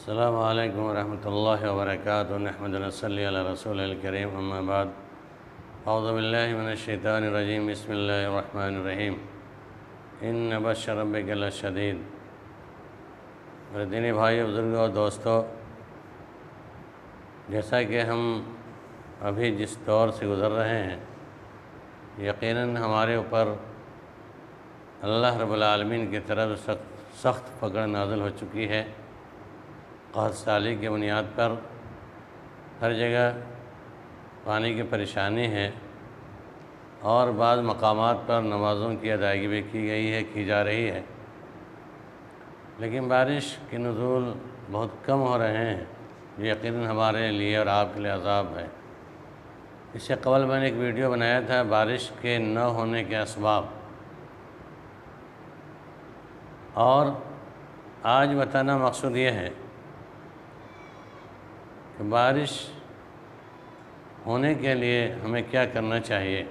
السلام علیکم ورحمۃ اللہ وبرکاتہ نحمد و نصلی علی رسول الکریم اما بعد اعوذ باللہ من الشیطان الرجیم بسم اللہ الرحمن الرحیم ان بطش ربک لشدید۔ میرے دینی بھائیو، بزرگوں اور دوستو، جیسا کہ ہم ابھی جس دور سے گزر رہے ہیں، یقیناً ہمارے اوپر اللہ رب العالمین کی طرف سخت پکڑ نازل ہو چکی ہے۔ قحط سالی کی بنیاد پر ہر جگہ پانی کی پریشانی ہے، اور بعض مقامات پر نمازوں کی ادائیگی بھی کی جا رہی ہے، لیکن بارش کے نزول بہت کم ہو رہے ہیں، جو یقیناً ہمارے لیے اور آپ کے لیے عذاب ہے۔ اس سے قبل میں نے ایک ویڈیو بنایا تھا بارش کے نہ ہونے کے اسباب، اور آج بتانا مقصود یہ ہے کہ بارش ہونے کے لیے ہمیں کیا کرنا چاہیے،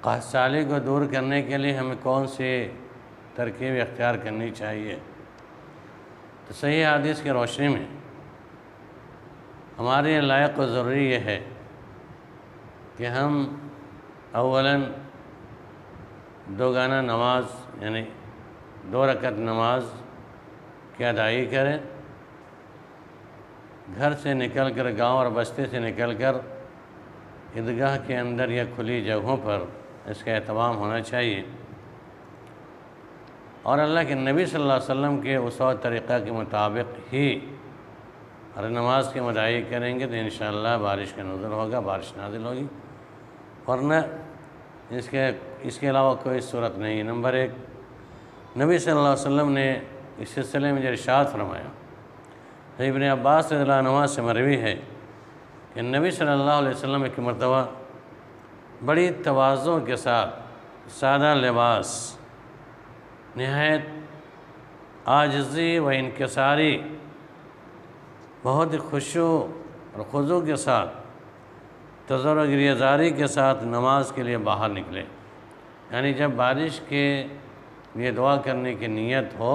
قحط سالی کو دور کرنے کے لیے ہمیں کون سی ترکیب اختیار کرنی چاہیے۔ تو صحیح حدیث کی روشنی میں ہمارے لائق و ضروری یہ ہے کہ ہم اولاً دوگانہ نماز یعنی 2 رکعت نماز کی ادائیگی کریں۔ گھر سے نکل کر، گاؤں اور بستی سے نکل کر عیدگاہ کے اندر یا کھلی جگہوں پر اس کا اہتمام ہونا چاہیے، اور اللہ کے نبی صلی اللہ علیہ وسلم کے اصول طریقہ کے مطابق ہی ہر نماز کی ادائیگی کریں گے تو انشاءاللہ بارش کا نزول ہوگا، بارش نازل ہوگی، ورنہ اس کے علاوہ کوئی صورت نہیں۔ نمبر 1، نبی صلی اللہ علیہ وسلم نے اس سلسلے میں جو ارشاد فرمایا، ابن عباس رضی اللہ عنہ سے مروی ہے کہ نبی صلی اللہ علیہ وسلم ایک مرتبہ بڑی تواضع کے ساتھ سادہ لباس، نہایت عاجزی و انکساری، بہت خشوع اور خضوع کے ساتھ، تضرع و گریہ زاری کے ساتھ نماز کے لیے باہر نکلے۔ یعنی جب بارش کے لیے دعا کرنے کی نیت ہو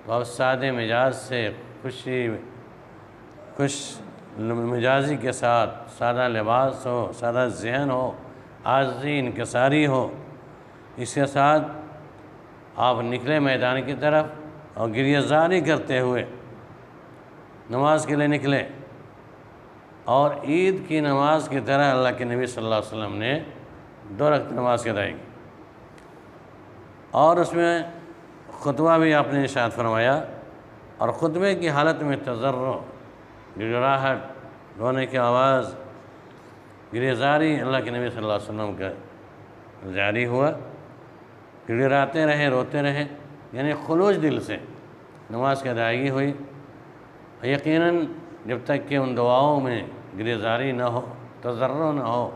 تو آپ سادے مزاج سے، خوش مزاجی کے ساتھ، سادہ لباس ہو، سادہ ذہن ہو، عاجزی انکساری ہو، اس کے ساتھ آپ نکلے میدان کی طرف اور گریہ زاری کرتے ہوئے نماز کے لیے نکلے، اور عید کی نماز کی طرح اللہ کے نبی صلی اللہ علیہ وسلم نے 2 رکعت نماز کی ادائیگی کی، اور اس میں خطبہ بھی آپ نے ارشاد فرمایا، اور خطبے کی حالت میں تضرع، گڑگڑاہٹ، رونے کی آواز، گریہ زاری اللہ کے نبی صلی اللہ علیہ وسلم کا جاری ہوا، گڑگڑاتے رہے، روتے رہے، یعنی خلوص دل سے نماز کی ادائیگی ہوئی۔ یقیناً جب تک کہ ان دعاؤں میں گریہ زاری نہ ہو، تضرع نہ ہو،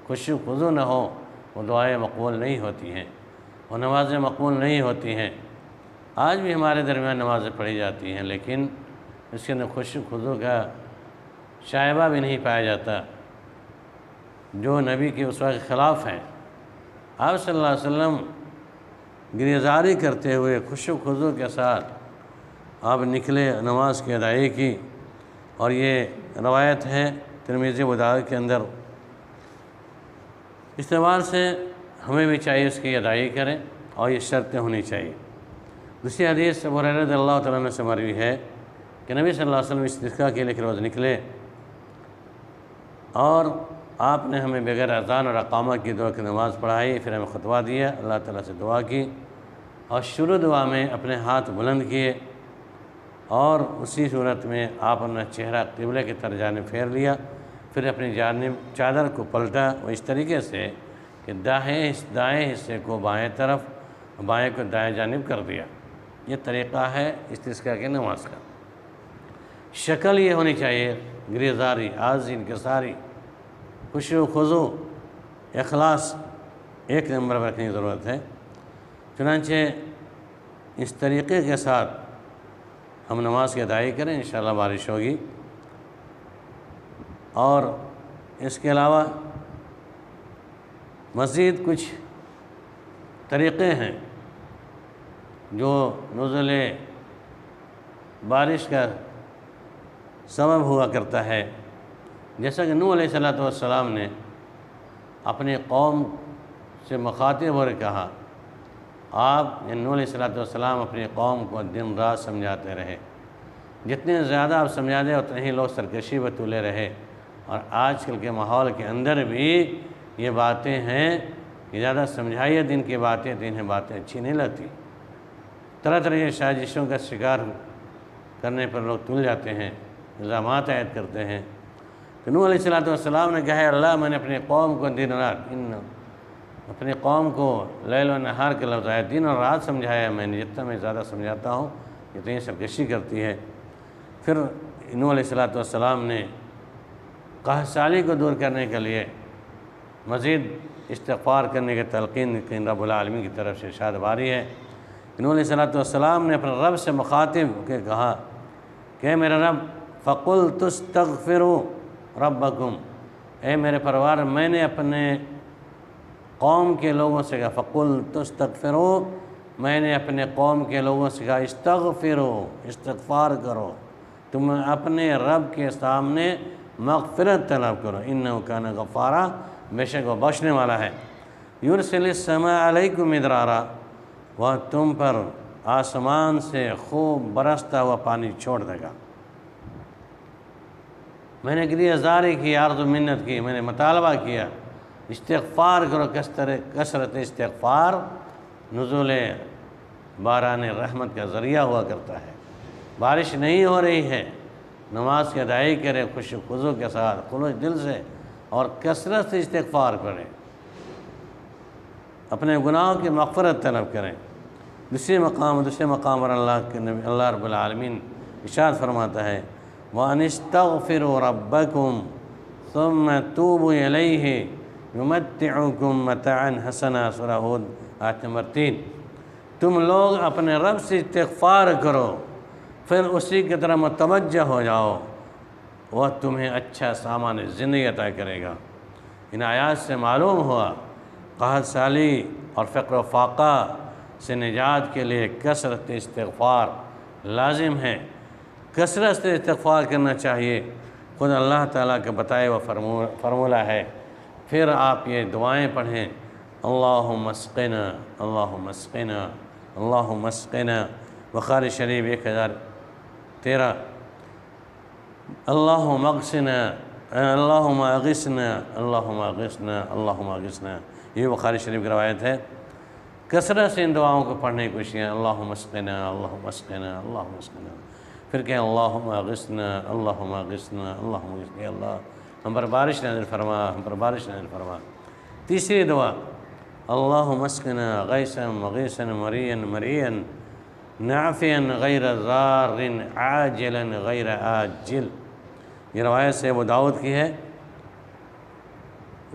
خشوع خضوع نہ ہو، وہ دعائیں مقبول نہیں ہوتی ہیں، وہ نمازیں مقبول نہیں ہوتی ہیں۔ آج بھی ہمارے درمیان نمازیں پڑھی جاتی ہیں، لیکن اس کے اندر خشوع خضوع کا شائبہ بھی نہیں پایا جاتا، جو نبی کے اسوہ کے خلاف ہے۔ آپ صلی اللہ علیہ وسلم گریہ زاری کرتے ہوئے خشوع خضوع کے ساتھ آپ نکلے، نماز کی ادائیگی کی، اور یہ روایت ہے ترمذی ابو داؤد کے اندر۔ اس اعتبار سے ہمیں بھی چاہیے اس کی ادائیگی کریں، اور یہ شرطیں ہونی چاہیے۔ دوسری حدیث ابو ہریرہ رضی اللہ تعالیٰ عنہ سے مروی ہے کہ نبی صلی اللہ علیہ وسلم استسقاء کے لیے روز نکلے، اور آپ نے ہمیں بغیر اذان اور اقامہ کی 2 رکعت نماز پڑھائی، پھر ہمیں خطبہ دیا، اللہ تعالیٰ سے دعا کی، اور شروع دعا میں اپنے ہاتھ بلند کیے، اور اسی صورت میں آپ اپنا چہرہ قبلے کی طرف جانب پھیر لیا، پھر اپنی جانب چادر کو پلٹا، وہ اس طریقے سے کہ دائیں حصے کو بائیں طرف، بائیں کو دائیں جانب کر دیا۔ یہ طریقہ ہے استسقاء کی نماز کا۔ شکل یہ ہونی چاہیے گریہ زاری، عاجزی، انکساری، خشوع خضوع، اخلاص ایک نمبر پر رکھنے کی ضرورت ہے۔ چنانچہ اس طریقے کے ساتھ ہم نماز کی ادائیگی کریں، انشاءاللہ بارش ہوگی۔ اور اس کے علاوہ مزید کچھ طریقے ہیں جو نزول بارش کا سبب ہوا کرتا ہے۔ جیسا کہ نوح علیہ السلام نے اپنی قوم سے مخاطب ہو کر کہا، آپ نوح علیہ السلام اپنی قوم کو دن رات سمجھاتے رہے، جتنے زیادہ آپ سمجھاتے اتنے ہی لوگ سرکشی پر تلے رہے۔ اور آج کل کے ماحول کے اندر بھی یہ باتیں ہیں کہ زیادہ سمجھائیے دین کی باتیں، تو انہیں باتیں اچھی نہیں لگتی، طرح طرح کی سازشوں کا شکار کرنے پر لوگ تل جاتے ہیں، الزامات عائد کرتے ہیں۔ تو نوح علیہ السلام نے کہا، اللہ میں نے اپنی قوم کو دن رات اپنی قوم کو لیل و نہار کے لفظ آئے، دن اور رات سمجھایا میں نے، جتنا میں زیادہ سمجھاتا ہوں اتنی سرکشی کرتی ہے۔ پھر نوح علیہ السلام نے قحط سالی کو دور کرنے کے لیے مزید استغفار کرنے کے تلقین کی رب العالمین کی طرف سے ارشاد باری ہے۔ نوح علیہ السلام نے اپنے رب سے مخاطب کے کہا کہ میرے رب فَقُلْتُ اسْتَغْفِرُوا رَبَّكُمْ، اے میرے پروردگار میں نے اپنے قوم کے لوگوں سے کہا، فَقُلْتُ اسْتَغْفِرُوا، میں نے اپنے قوم کے لوگوں سے کہا استغفروا، استغفار کرو، تم اپنے رب کے سامنے مغفرت طلب کرو، اِنَّهُ كَانَ غَفَّارًا، بے شک وہ بخشنے والا ہے، يُرْسِلِ السَّمَاءَ عَلَيْكُمْ مِدْرَارًا، وہ تم پر آسمان سے خوب برستا ہوا پانی چھوڑ دے گا۔ میں نے کتنی ازاری کی، عرض و منت کی، میں نے مطالبہ کیا، استغفار کرو، کثرت استغفار نزول باران رحمت کا ذریعہ ہوا کرتا ہے۔ بارش نہیں ہو رہی ہے، نماز کی ادائیگی کریں خوش و خضوع کے ساتھ، خلوص دل سے، اور کثرت سے استغفار کریں، اپنے گناہوں کی مغفرت طلب کریں۔ دوسرے مقام پر اللہ رب العالمین ارشاد فرماتا ہے، وَأَنِ اسْتَغْفِرُوا رَبَّكُمْ ثُمَّ تُوبُوا إِلَيْهِ يُمَتِّعُكُمْ مَتَاعًا حَسَنًا، سورہ ہود آیت نمبر 3۔ تم لوگ اپنے رب سے استغفار کرو، پھر اسی کی طرح متوجہ ہو جاؤ، وہ تمہیں اچھا سامان زندگی عطا کرے گا۔ ان آیات سے معلوم ہوا قحط سالی اور فقر و فاقہ سے نجات کے لیے کثرت استغفار لازم ہے، کثرت سے استغفار کرنا چاہیے، خود اللہ تعالیٰ کے بتائے وہ فرمولہ ہے۔ پھر آپ یہ دعائیں پڑھیں، اللہم اسقنا، اللہم اسقنا، اللہم اسقنا، بخاری شریف 1013، اللہم اغثنا، اللہم اغثنا، اللہم اغثنا، اللہم اغثنا، یہ بخاری شریف کی روایت ہے۔ کثرت سے ان دعاؤں کو پڑھنے کی کوشش ہے، اللہم اسقنا، اللہم اسقنا، اللہم اسقنا، پھر کہیں اللہم اغثنا، اللہم اغثنا، اللہم اغثنا، اللہ ہم پر بارش نازل فرما، ہم پر بارش نازل فرما۔ تیسری دعا، اللہم اسقنا غیثا مغیثا مریا مریا نافعا غیر ضار عاجلا غیر آجل، یہ روایت سے ابو داؤد کی ہے۔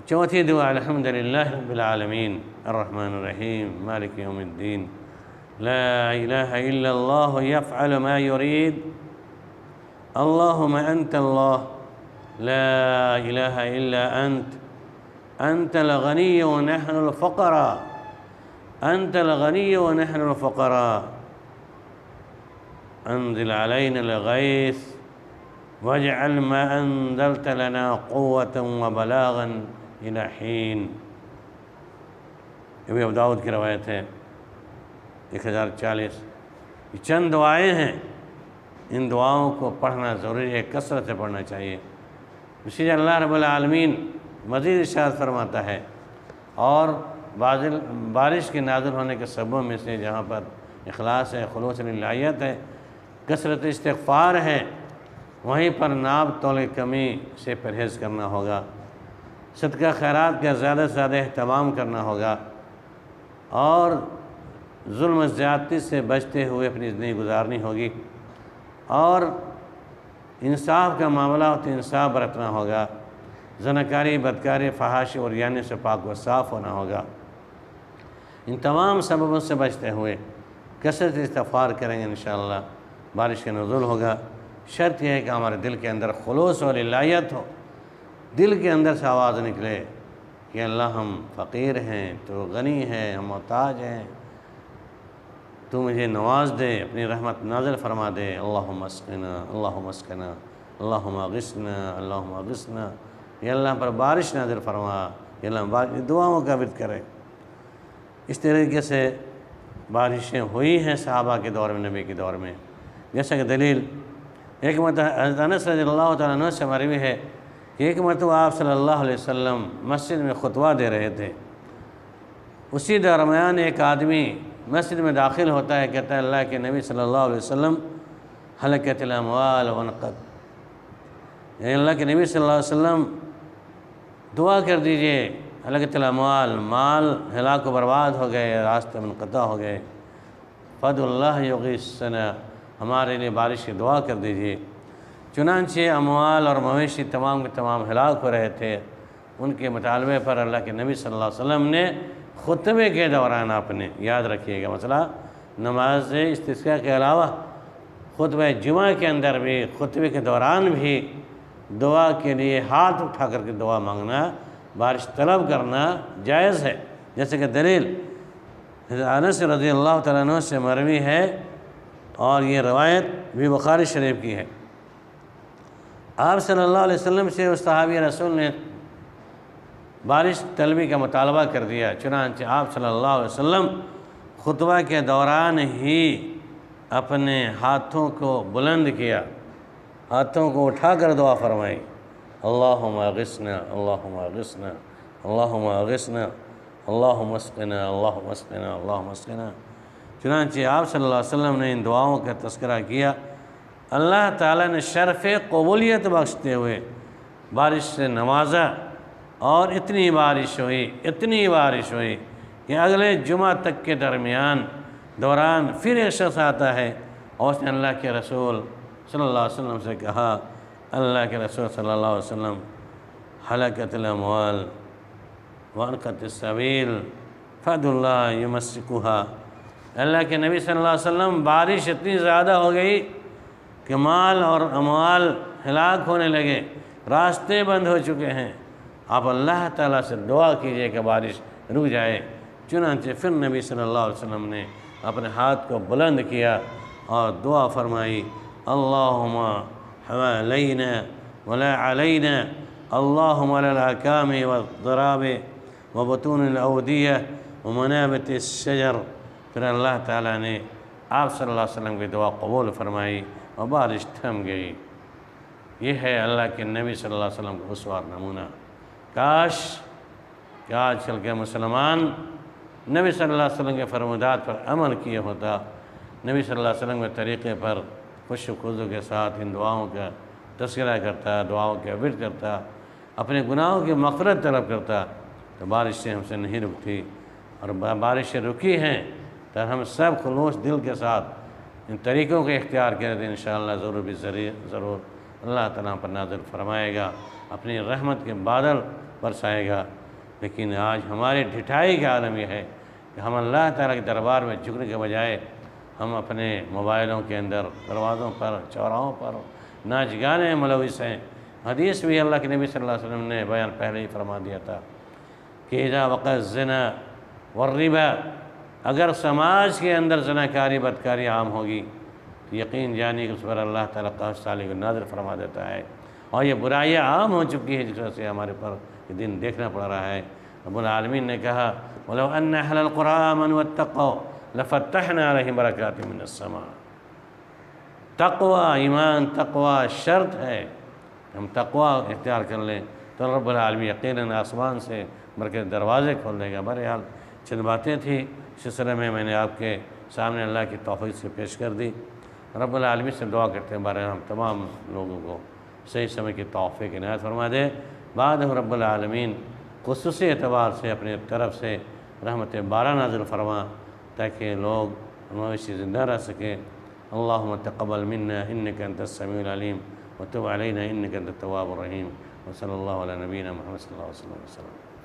چوتھی دعا، الحمدللہ رب العالمین الرحمن الرحیم مالک یوم الدین لا الہ الا اللہ یفعل ما یرید اللہم انت اللہ لا الہ الا انت الغنی ونحن الفقراء، انت الغنی ونحن الفقراء، انزل علینا الغیث واجعل ما انزلت لنا قوة وبلاغا الى حین، یہ بھی ابو داؤد کی روایت ہے 1040۔ یہ چند دعائیں ہیں، ان دعاؤں کو پڑھنا ضروری ہے، کثرت سے پڑھنا چاہیے۔ اسی لیے اللہ رب العالمین مزید ارشاد فرماتا ہے، اور بارش کے نازل ہونے کے سببوں میں سے جہاں پر اخلاص ہے، خلوص للہیت ہے، کثرت استغفار ہے، وہیں پر ناب تول کمی سے پرہیز کرنا ہوگا، صدقہ خیرات کا زیادہ سے زیادہ اہتمام کرنا ہوگا، اور ظلم و زیادتی سے بچتے ہوئے اپنی زندگی گزارنی ہوگی، اور انصاف کا معاملہ ہو تو انصاف برتنا ہوگا، زناکاری، بدکاری، فحاشی اور یعنی سے پاک و صاف ہونا ہوگا۔ ان تمام سببوں سے بچتے ہوئے کثرت استغفار کریں گے انشاءاللہ بارش کا نزول ہوگا۔ شرط یہ ہے کہ ہمارے دل کے اندر خلوص اور للہیت ہو، دل کے اندر سے آواز نکلے کہ اللہ ہم فقیر ہیں، تو غنی ہے، ہم محتاج ہیں، تو مجھے نواز دے، اپنی رحمت نازل فرما دے۔ اللہم اسقنا، اللہم اسقنا، اللہم اغثنا، اللہم اغثنا، یا اللہ پر بارش نازل فرما، یا اللہ دعاؤں کا ورد کرے۔ اس طریقے سے بارشیں ہوئی ہیں صحابہ کے دور میں، نبی کے دور میں۔ جیسا کہ دلیل ایک مرتبہ حضرت انس رضی اللہ تعالیٰ عنہ سے مروی ہے کہ ایک مرتبہ آپ صلی اللہ علیہ وسلم مسجد میں خطبہ دے رہے تھے، اسی درمیان ایک آدمی مسجد میں داخل ہوتا ہے، کہتا ہے اللہ کے نبی صلی اللہ علیہ وسلم ہلکت الاموال وانقطع، یعنی اللہ کے نبی صلی اللہ علیہ وسلم دعا کر دیجئے، ہلکت الاموال، مال ہلاک و برباد ہو گئے، راستے منقطع ہو گئے، فد اللہ یغیثنا، ہمارے لیے بارش کی دعا کر دیجئے۔ چنانچہ اموال اور مویشی تمام کے تمام ہلاک ہو رہے تھے۔ ان کے مطالبے پر اللہ کے نبی صلی اللہ علیہ وسلم نے خطبے کے دوران، آپ نے یاد رکھیے گا مسئلہ، نماز استسقاء کے علاوہ خطبہ جمعہ کے اندر بھی، خطبے کے دوران بھی دعا کے لیے ہاتھ اٹھا کر کے دعا مانگنا، بارش طلب کرنا جائز ہے۔ جیسے کہ دلیل حضرت انس رضی اللہ تعالیٰ عنہ سے مروی ہے، اور یہ روایت بھی بخاری شریف کی ہے۔ آپ صلی اللہ علیہ وسلم سے اس صحابی رسول نے بارش طلبی کا مطالبہ کر دیا، چنانچہ آپ صلی اللہ علیہ وسلم خطبہ کے دوران ہی اپنے ہاتھوں کو بلند کیا، ہاتھوں کو اٹھا کر دعا فرمائی، اللہم اغثنا، اللہم اغثنا، اللہم اغثنا، اللہم اسقنا، اللہم اسقنا، اللہم اسقنا۔ چنانچہ آپ صلی اللہ علیہ وسلم نے ان دعاؤں کا تذکرہ کیا۔ اللہ تعالیٰ نے شرف قبولیت بخشتے ہوئے بارش سے نوازا، اور اتنی بارش ہوئی کہ اگلے جمعہ تک کے دوران پھر ایک شخص آتا ہے، اور اس نے اللہ کے رسول صلی اللہ علیہ وسلم سے کہا، اللہ کے رسول صلی اللہ علیہ وسلم ہلکت الاموال وانقطع السبیل فادعوا اللہ یمسکھا۔ اللہ کے نبی صلی اللہ علیہ وسلم بارش اتنی زیادہ ہو گئی کہ مال اور اموال ہلاک ہونے لگے، راستے بند ہو چکے ہیں، آپ اللہ تعالیٰ سے دعا کیجئے کہ بارش رک جائے۔ چنانچہ پھر نبی صلی اللہ علیہ وسلم نے اپنے ہاتھ کو بلند کیا اور دعا فرمائی، اللہم حوالينا ولا علينا اللهم على الأكام والضراب وبطون الأودية ومنابت الشجر۔ پھر اللہ تعالیٰ نے آپ صلی اللہ علیہ وسلم کی دعا قبول فرمائی اور بارش تھم گئی۔ یہ ہے اللہ کے نبی صلی اللہ علیہ وسلم کا اسوہ نمونہ۔ کاش کہ آج کل کے مسلمان نبی صلی اللہ علیہ وسلم کے فرمودات پر عمل کیے ہوتا، نبی صلی اللہ علیہ وسلم کے طریقے پر خوش و خضوع کے ساتھ ان دعاؤں کا تذکرہ کرتا، دعاؤں کے ورد کرتا، اپنے گناہوں کی مغفرت طلب کرتا، تو بارشیں ہم سے نہیں رکتی، اور بارشیں رکی ہیں تو ہم سب خلوص دل کے ساتھ ان طریقوں کے اختیار کریں تو انشاءاللہ ضرور اللہ تعالیٰ پر نازل فرمائے گا، اپنی رحمت کے بادل برسائے گا۔ لیکن آج ہماری ڈھٹائی کا عالم یہ ہے کہ ہم اللہ تعالیٰ کے دربار میں جھکنے کے بجائے ہم اپنے موبائلوں کے اندر، دروازوں پر، چوراہوں پر ناچ گانے ملوث ہیں۔ حدیث بھی اللہ کے نبی صلی اللہ علیہ وسلم نے بیان پہلے ہی فرما دیا تھا کہ اذا وقع الزنا والربا، اگر سماج کے اندر زناکاری بدکاری عام ہوگی تو یقین جانی کہ اس پر اللہ تعالیٰ قحط سالی کو نازل فرما دیتا ہے، اور یہ برائیاں عام ہو چکی ہے جس وجہ سے ہمارے پر یہ دن دیکھنا پڑ رہا ہے۔ رب العالمین نے کہا وَلَوْ أَنَّ أَهْلَ الْقُرَىٰ آمَنُوا وَاتَّقَوْا لَفَتَّحْنَا عَلَيْهِمْ بَرَكَاتٍ مِّنَ السَّمَاءِ۔ تقوی، ایمان، تقوی شرط ہے، ہم تقوی اختیار کر لیں تو رب العالمین یقیناً آسمان سے برکت دروازے کھول دے گا۔ بہرحال چند باتیں تھیں اس سلسلے میں نے آپ کے سامنے اللہ کی توفیق سے پیش کر دی۔ رب العالمین سے دعا کرتے ہیں بہرحال ہم تمام لوگوں کو صحیح سمے کی توفیق عنایت فرما دے۔ بعد رب العالمین خصوصی اعتبار سے اپنے طرف سے رحمت بارہ نازل فرما تاکہ لوگ مویشی زندہ رہ سکیں۔ اللہم تقبل منا انک انت السمیع العلیم وتب علینا انک انت التواب الرحیم، وصلی اللہ علی نبینا محمد صلی اللہ علیہ وسلم۔